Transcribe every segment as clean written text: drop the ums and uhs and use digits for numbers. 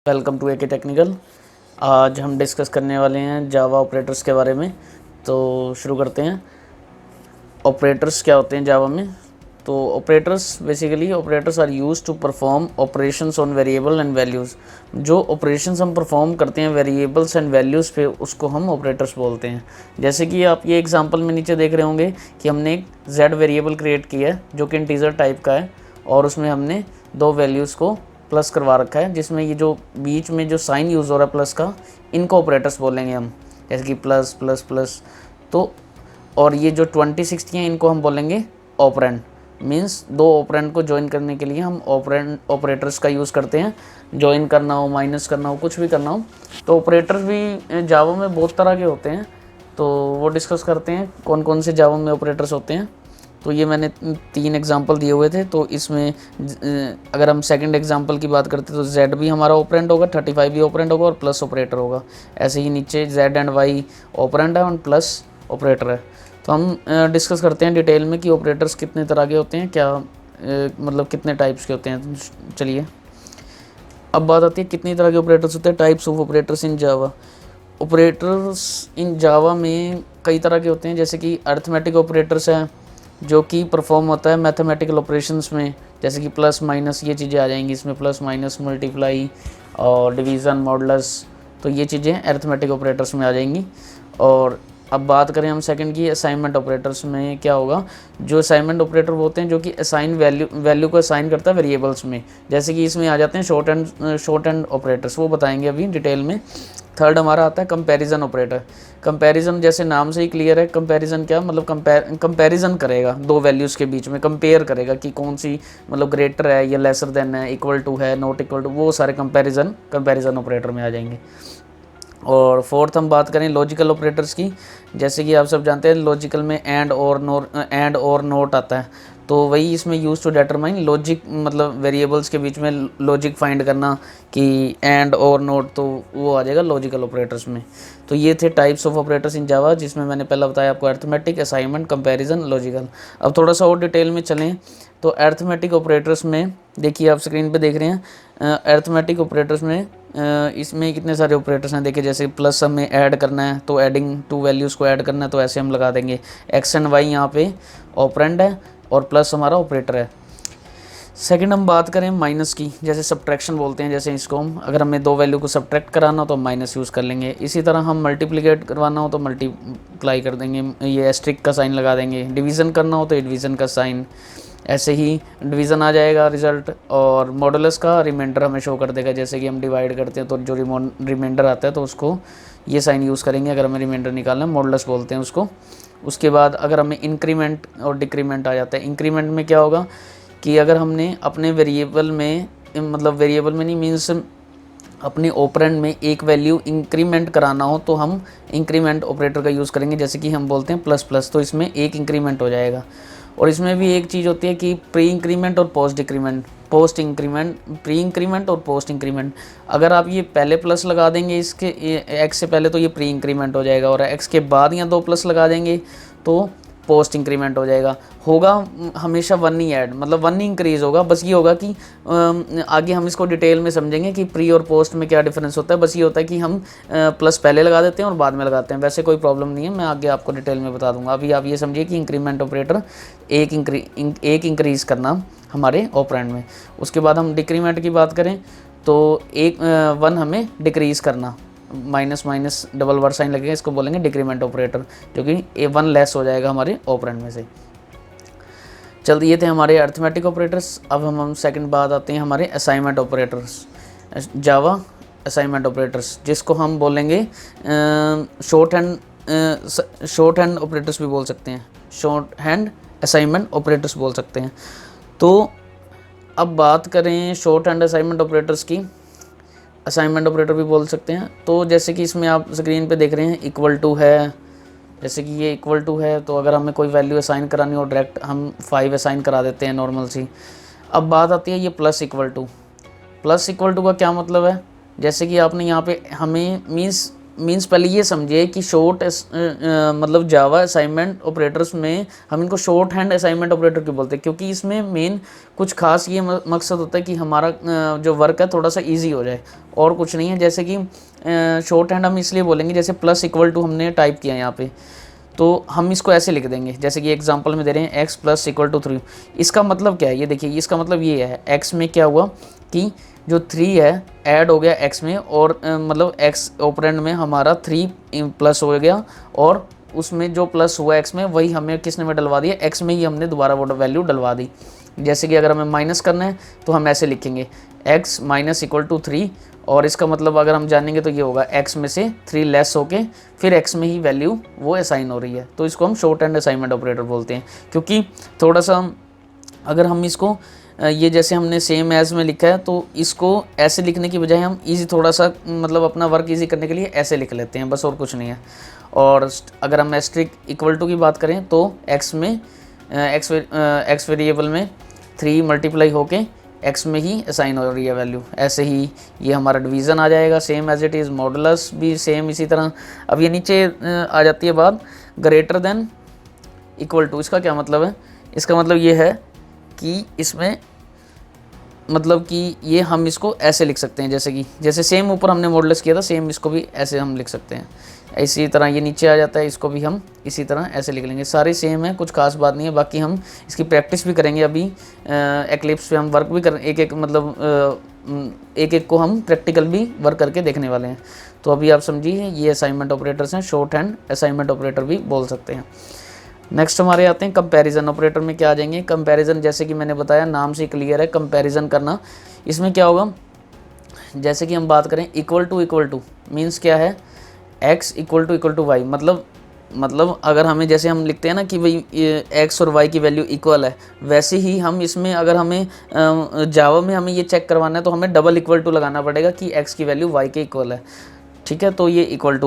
Welcome to AK technical. आज हम discuss करने वाले हैं जावा ऑपरेटर्स के बारे में। तो शुरू करते हैं। ऑपरेटर्स क्या होते हैं जावा में? तो operators are use to perform operations on variable and values. जो ऑपरेशंस हम परफॉर्म करते हैं वेरिएबल्स एंड वैल्यूज़ पे, उसको हम ऑपरेटर्स बोलते हैं। जैसे कि आप ये एग्जांपल में नीचे देख रहे होंगे कि हमने एक z वेरिएबल क्रिएट किया है जो कि इंटीजर टाइप का है, और उसमें हमने दो वैल्यूज़ को प्लस करवा रखा है, जिसमें ये जो बीच में जो साइन यूज़ हो रहा है प्लस का, इनको ऑपरेटर्स बोलेंगे हम, जैसे कि प्लस प्लस प्लस। तो और ये जो 20 60 हैं, इनको हम बोलेंगे ऑपरेंड। मींस दो ऑपरेंड को ज्वाइन करने के लिए हम ऑपरेटर्स का यूज़ करते हैं। ज्वाइन करना हो, माइनस करना हो, कुछ भी करना हो। तो ऑपरेटर्स भी जावा में बहुत तरह के होते हैं, तो वो डिस्कस करते हैं कौन कौन से जावा में ऑपरेटर्स होते हैं। तो ये मैंने 3 एग्जांपल दिए हुए थे। तो इसमें अगर हम सेकंड एग्जांपल की बात करते हैं तो z भी हमारा ऑपरेंड होगा, 35 भी ऑपरेंड होगा और प्लस ऑपरेटर होगा। ऐसे ही नीचे z एंड y ऑपरेंड है और प्लस ऑपरेटर है। तो हम डिस्कस करते हैं डिटेल में कि ऑपरेटर्स कितने तरह के होते हैं, क्या मतलब कितने टाइप्स के होते हैं। चलिए, अब बात आती है कितनी तरह के ऑपरेटर्स होते हैं, types of operators in Java. Operators in Java में कई तरह के होते हैं, जैसे कि अर्थमेटिक ऑपरेटर्स हैं जो कि परफॉर्म होता है मैथमेटिकल ऑपरेशंस में, जैसे कि प्लस माइनस, ये चीज़ें आ जाएंगी इसमें, प्लस माइनस, मल्टीप्लाई और डिवीज़न, मॉडुलस। तो ये चीज़ें अर्थमेटिक ऑपरेटर्स में आ जाएंगी। और अब बात करें हम सेकंड की, असाइनमेंट ऑपरेटर्स में क्या होगा। जो असाइनमेंट ऑपरेटर होते हैं जो कि असाइन वैल्यू को असाइन करता है वेरिएबल्स में, जैसे कि इसमें आ जाते हैं शॉर्ट एंड ऑपरेटर्स, वो बताएंगे अभी डिटेल में। थर्ड हमारा आता है कंपैरिजन ऑपरेटर। कंपैरिजन जैसे नाम से ही क्लियर है, कंपैरिजन क्या मतलब कंपैरिजन करेगा दो वैल्यूज़ के बीच में, कंपेयर करेगा कि कौन सी मतलब ग्रेटर है या लेसर देन है, इक्वल टू है, नॉट इक्वल टू, वो सारे कंपैरिजन ऑपरेटर में आ जाएंगे। और फोर्थ हम बात करें लॉजिकल ऑपरेटर्स की, जैसे कि आप सब जानते हैं लॉजिकल में एंड और नोट आता है। तो वही इसमें यूज़ टू डिटरमाइन लॉजिक, मतलब वेरिएबल्स के बीच में लॉजिक फाइंड करना कि एंड और नोट, तो वो आ जाएगा लॉजिकल ऑपरेटर्स में। तो ये थे टाइप्स ऑफ ऑपरेटर्स इन जावा, जिसमें मैंने पहला बताया आपको अर्थमेटिक, असाइनमेंट, कंपैरिजन, लॉजिकल। अब थोड़ा सा और डिटेल में चलें तो अर्थमेटिक ऑपरेटर्स में देखिए, आप स्क्रीन पे देख रहे हैं अर्थमेटिक ऑपरेटर्स में इसमें कितने सारे ऑपरेटर्स हैं। देखिए, जैसे प्लस हमें ऐड करना है तो एडिंग टू वैल्यूज़ को ऐड करना है, तो ऐसे हम लगा देंगे। एक्स एंड वाई यहाँ पे ऑपरेंड है और प्लस हमारा ऑपरेटर है। सेकंड हम बात करें माइनस की, जैसे सब्ट्रैक्शन बोलते हैं, जैसे इसको हम अगर हमें दो वैल्यू को सब्ट्रैक्ट कराना हो तो माइनस यूज़ कर लेंगे। इसी तरह हम मल्टीप्लिकेट करवाना हो तो मल्टीप्लाई कर देंगे, ये एस्ट्रिक का साइन लगा देंगे। डिवीज़न करना हो तो डिवीज़न का साइन, ऐसे ही डिवीज़न आ जाएगा रिजल्ट। और मॉडुलस का रिमाइंडर हमें शो कर देगा, जैसे कि हम डिवाइड करते हैं तो जो रिमाइंडर आता है तो उसको ये साइन यूज़ करेंगे अगर हमें रिमाइंडर निकालना है, मॉडुलस बोलते हैं उसको। उसके बाद अगर हमें इंक्रीमेंट और डिक्रीमेंट आ जाता है, इंक्रीमेंट में क्या होगा कि अगर हमने अपने वेरिएबल में, मतलब वेरिएबल में नहीं, मीन्स अपने ऑपरेंड में एक वैल्यू इंक्रीमेंट कराना हो तो हम इंक्रीमेंट ऑपरेटर का यूज़ करेंगे, जैसे कि हम बोलते हैं प्लस प्लस, तो इसमें एक इंक्रीमेंट हो जाएगा। और इसमें भी एक चीज़ होती है कि प्री इंक्रीमेंट और पोस्ट इंक्रीमेंट, प्री इंक्रीमेंट और पोस्ट इंक्रीमेंट। अगर आप ये पहले प्लस लगा देंगे इसके एक्स से पहले तो ये प्री इंक्रीमेंट हो जाएगा, और एक्स के बाद या दो प्लस लगा देंगे तो पोस्ट इंक्रीमेंट हो जाएगा। होगा हमेशा वन ही ऐड, मतलब वन ही इंक्रीज़ होगा। बस ये होगा कि आगे हम इसको डिटेल में समझेंगे कि प्री और पोस्ट में क्या डिफरेंस होता है। बस ये होता है कि हम प्लस पहले लगा देते हैं और बाद में लगाते हैं, वैसे कोई प्रॉब्लम नहीं है, मैं आगे आपको डिटेल में बता दूंगा। अभी आप ये समझिए कि इंक्रीमेंट ऑपरेटर एक इंक्रीज़ करना हमारे ऑपरेंड में। उसके बाद हम डिक्रीमेंट की बात करें तो एक वन हमें डिक्रीज़ करना, minus minus double word sign लगेगा, इसको बोलेंगे डिक्रीमेंट ऑपरेटर, जो कि ए वन लेस हो जाएगा हमारे ऑपरेंड में से। चलते ये थे हमारे अर्थमेटिक ऑपरेटर्स। अब हम सेकंड बात आते हैं हमारे असाइनमेंट ऑपरेटर्स, जावा असाइनमेंट ऑपरेटर्स, जिसको हम बोलेंगे शॉर्ट हैंड ऑपरेटर्स भी बोल सकते हैं, शॉर्ट हैंड असाइनमेंट ऑपरेटर्स बोल सकते हैं। तो अब बात करें शॉर्ट हैंड असाइनमेंट ऑपरेटर्स की, असाइनमेंट ऑपरेटर भी बोल सकते हैं। तो जैसे कि इसमें आप स्क्रीन पे देख रहे हैं इक्वल टू है, जैसे कि ये इक्वल टू है, तो अगर हमें कोई वैल्यू असाइन करानी हो डायरेक्ट हम 5 असाइन करा देते हैं नॉर्मल सी। अब बात आती है ये प्लस इक्वल टू का क्या मतलब है। जैसे कि आपने यहाँ पे हमें मीन्स मीन्स पहले ये समझिए कि शॉर्ट मतलब जावा असाइनमेंट ऑपरेटर्स में हम इनको शॉर्ट हैंड असाइनमेंट ऑपरेटर क्यों बोलते हैं, क्योंकि इसमें मेन कुछ खास ये मकसद होता है कि हमारा जो वर्क है थोड़ा सा इजी हो जाए, और कुछ नहीं है। जैसे कि शॉर्ट हैंड हम इसलिए बोलेंगे, जैसे प्लस इक्वल टू हमने टाइप किया यहाँ पे, तो हम इसको ऐसे लिख देंगे, जैसे कि एग्जांपल में दे रहे हैं एक्स प्लस इक्वल टू 3। इसका मतलब क्या है, ये देखिए, इसका मतलब ये है एक्स में क्या हुआ कि जो 3 है ऐड हो गया एक्स में, और मतलब एक्स ऑपरेंड में हमारा 3 प्लस हो गया, और उसमें जो प्लस हुआ एक्स में वही हमें किसने में डलवा दिया, एक्स में ही हमने दोबारा वो वैल्यू डलवा दी। जैसे कि अगर हमें माइनस करना है तो हम ऐसे लिखेंगे एक्स माइनस इक्वल टू 3, और इसका मतलब अगर हम जानेंगे तो ये होगा एक्स में से 3 लेस होके फिर एक्स में ही वैल्यू वो असाइन हो रही है। तो इसको हम शॉर्ट हैंड असाइनमेंट ऑपरेटर बोलते हैं, क्योंकि थोड़ा सा अगर हम इसको ये जैसे हमने सेम एज में लिखा है, तो इसको ऐसे लिखने की बजाय हम इजी थोड़ा सा मतलब अपना वर्क इजी करने के लिए ऐसे लिख लेते हैं, बस और कुछ नहीं है। और अगर हम एस्ट्रिक इक्वल टू की बात करें तो एक्स में एक्स वेरिएबल में 3 मल्टीप्लाई होके एक्स में ही असाइन हो रही है वैल्यू। ऐसे ही ये हमारा डिवीज़न आ जाएगा, same as it is. Modulus भी सेम इसी तरह। अब ये नीचे आ जाती है बात ग्रेटर देन इक्वल टू। इसका क्या मतलब है, इसका मतलब ये है कि इसमें मतलब कि ये हम इसको ऐसे लिख सकते हैं, जैसे सेम ऊपर हमने मॉडुलस किया था, सेम इसको भी ऐसे हम लिख सकते हैं। इसी तरह ये नीचे आ जाता है, इसको भी हम इसी तरह ऐसे लिख लेंगे। सारे सेम है, कुछ खास बात नहीं है। बाकी हम इसकी प्रैक्टिस भी करेंगे अभी, एक्लिप्स पे हम वर्क भी कर एक एक को हम प्रैक्टिकल भी वर्क करके देखने वाले हैं। तो अभी आप समझिए ये असाइनमेंट ऑपरेटर्स हैं, शॉर्ट हैंड असाइनमेंट ऑपरेटर भी बोल सकते हैं। नेक्स्ट हमारे आते हैं कंपैरिजन ऑपरेटर में। क्या आ जाएंगे कंपैरिजन, जैसे कि मैंने बताया नाम से क्लियर है कंपैरिजन करना। इसमें क्या होगा, जैसे कि हम बात करें इक्वल टू मीन्स क्या है, x इक्वल टू वाई। मतलब अगर हमें, जैसे हम लिखते हैं ना कि भाई x और y की वैल्यू इक्वल है, वैसे ही हम इसमें अगर हमें जावा में हमें ये चेक करवाना है तो हमें डबल इक्वल टू लगाना पड़ेगा कि x की वैल्यू y के इक्वल है। ठीक है, तो ये इक्वल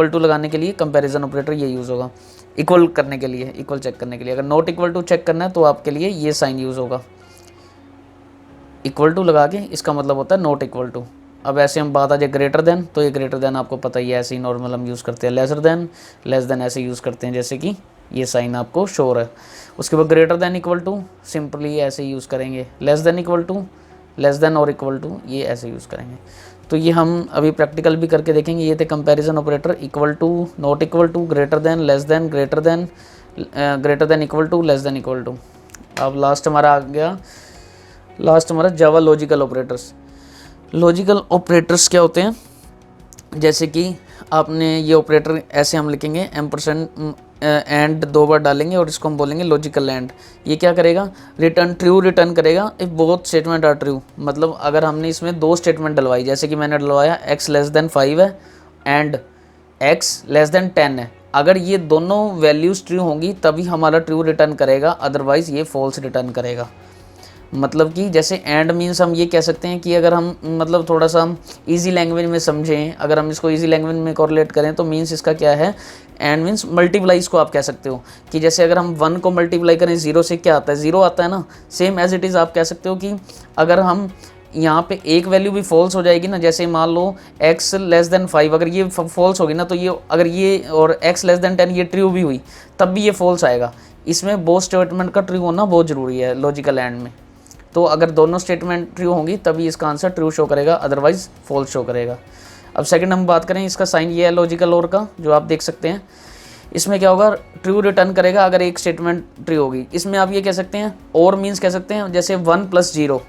टू लगाने के लिए कंपैरिजन ऑपरेटर ये यूज़ होगा, इक्वल करने के लिए, इक्वल चेक करने के लिए। अगर नॉट इक्वल टू चेक करना है तो आपके लिए ये साइन यूज़ होगा, इक्वल टू लगा के, इसका मतलब होता है नॉट इक्वल टू। अब ऐसे हम बात आ जाए ग्रेटर देन, तो ये ग्रेटर देन आपको पता ही है, ऐसे ही नॉर्मल हम यूज़ करते हैं। लेस देन ऐसे यूज़ करते हैं, जैसे कि ये साइन आपको शोर है। उसके बाद greater than equal to simply ऐसे यूज़ करेंगे। Less than equal to, less than और इक्वल टू, ये ऐसे यूज़ करेंगे। तो ये हम अभी प्रैक्टिकल भी करके देखेंगे। ये थे comparison operator, equal to, not equal to, greater than, less than, greater than equal to, less than equal to. अब लास्ट हमारा आ गया, लास्ट हमारा Java logical operators. Logical operators क्या होते हैं, जैसे कि आपने ये ऑपरेटर ऐसे हम लिखेंगे एम्परसेंड एंड 2 बार डालेंगे और इसको हम बोलेंगे लॉजिकल एंड। ये क्या करेगा, रिटर्न ट्रू रिटर्न करेगा if both statement are true. मतलब अगर हमने इसमें 2 स्टेटमेंट डलवाई, जैसे कि मैंने डलवाया x लेस देन 5 है एंड x लेस देन 10 है, अगर ये दोनों वैल्यूज़ ट्रू होंगी तभी हमारा ट्रू रिटर्न करेगा, अदरवाइज़ ये फॉल्स रिटर्न करेगा। मतलब कि जैसे एंड मीन्स हम ये कह सकते हैं कि अगर हम मतलब थोड़ा सा हम ईजी लैंग्वेज में समझें, अगर हम इसको ईजी लैंग्वेज में कोरिलेट करें तो मीन्स इसका क्या है, एंड मीन्स मल्टीप्लाई इसको आप कह सकते हो कि जैसे अगर हम 1 को मल्टीप्लाई करें 0 से क्या आता है, 0 आता है ना। सेम एज इट इज़ आप कह सकते हो कि अगर हम यहाँ पे एक वैल्यू भी फॉल्स हो जाएगी ना, जैसे मान लो x लेस देन 5, अगर ये फॉल्स होगी ना तो ये, अगर ये और x लेस देन 10 ये ट्रू भी हुई तब भी ये फॉल्स आएगा। इसमें बोथ स्टेटमेंट का ट्रू होना बहुत ज़रूरी है लॉजिकल एंड में। तो अगर दोनों स्टेटमेंट ट्रू होंगी तभी इसका आंसर ट्रू शो करेगा, अदरवाइज फॉल्स शो करेगा। अब सेकंड हम बात करें, इसका साइन ये है लॉजिकल और का, जो आप देख सकते हैं। इसमें क्या होगा, ट्रू रिटर्न करेगा अगर एक स्टेटमेंट ट्रू होगी। इसमें आप ये कह सकते हैं और मीन्स कह सकते हैं, जैसे 1 + 0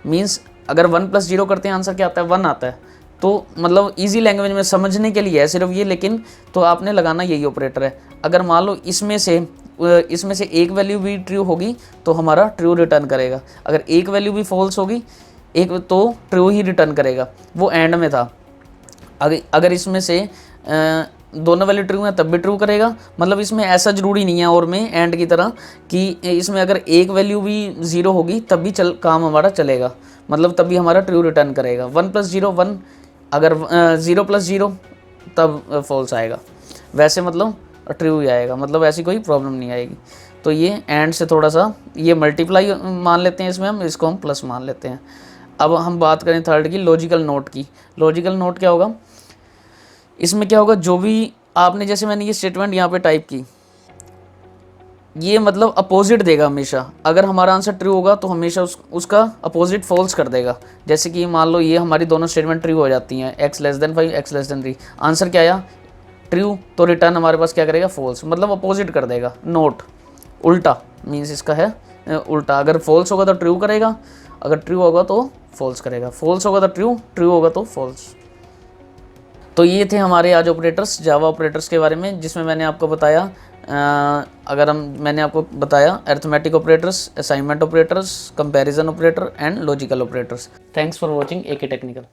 मीन्स अगर 1 + 0 करते हैं आंसर क्या आता है, 1 आता है। तो मतलब इजी लैंग्वेज में समझने के लिए है सिर्फ ये, लेकिन तो आपने लगाना यही ऑपरेटर है। अगर मान लो इसमें से एक वैल्यू भी ट्रू होगी तो हमारा ट्रू रिटर्न करेगा, अगर एक वैल्यू भी फॉल्स होगी एक तो ट्रू ही रिटर्न करेगा। वो एंड में था, अगर इसमें से दोनों वैल्यू ट्रू है तब भी ट्रू करेगा। मतलब इसमें ऐसा ज़रूरी नहीं है और में एंड की तरह कि इसमें अगर एक वैल्यू भी 0 होगी तब भी काम हमारा चलेगा, मतलब तब भी हमारा ट्रू रिटर्न करेगा। 1 + 0 1, अगर 0 + 0 तब फॉल्स आएगा, वैसे मतलब ट्रू ही आएगा, मतलब ऐसी कोई प्रॉब्लम नहीं आएगी। तो ये एंड से थोड़ा सा ये मल्टीप्लाई मान लेते हैं, इसमें हम इसको प्लस मान लेते हैं। अब हम बात करें थर्ड की, लॉजिकल नोट की। लॉजिकल नोट क्या होगा, इसमें क्या होगा, जो भी आपने, जैसे मैंने ये स्टेटमेंट यहाँ पे टाइप की, ये मतलब अपोजिट देगा हमेशा। अगर हमारा आंसर ट्रू होगा तो हमेशा उसका अपोजिट फॉल्स कर देगा। जैसे कि मान लो ये हमारी दोनों स्टेटमेंट ट्रू हो जाती हैं, x<5 x<3, आंसर क्या आया ट्रू, तो रिटर्न हमारे पास क्या करेगा फॉल्स, मतलब अपोजिट कर देगा। नोट उल्टा मीन्स इसका है उल्टा, अगर फॉल्स होगा तो ट्रू करेगा, अगर ट्रू होगा तो फॉल्स करेगा, फॉल्स होगा तो ट्रू, ट्रू होगा तो फॉल्स। तो ये थे हमारे आज ऑपरेटर्स, जावा ऑपरेटर्स के बारे में, जिसमें मैंने आपको बताया मैंने आपको बताया arithmetic operators, assignment operators, comparison operator and logical operators. Thanks for watching AK technical.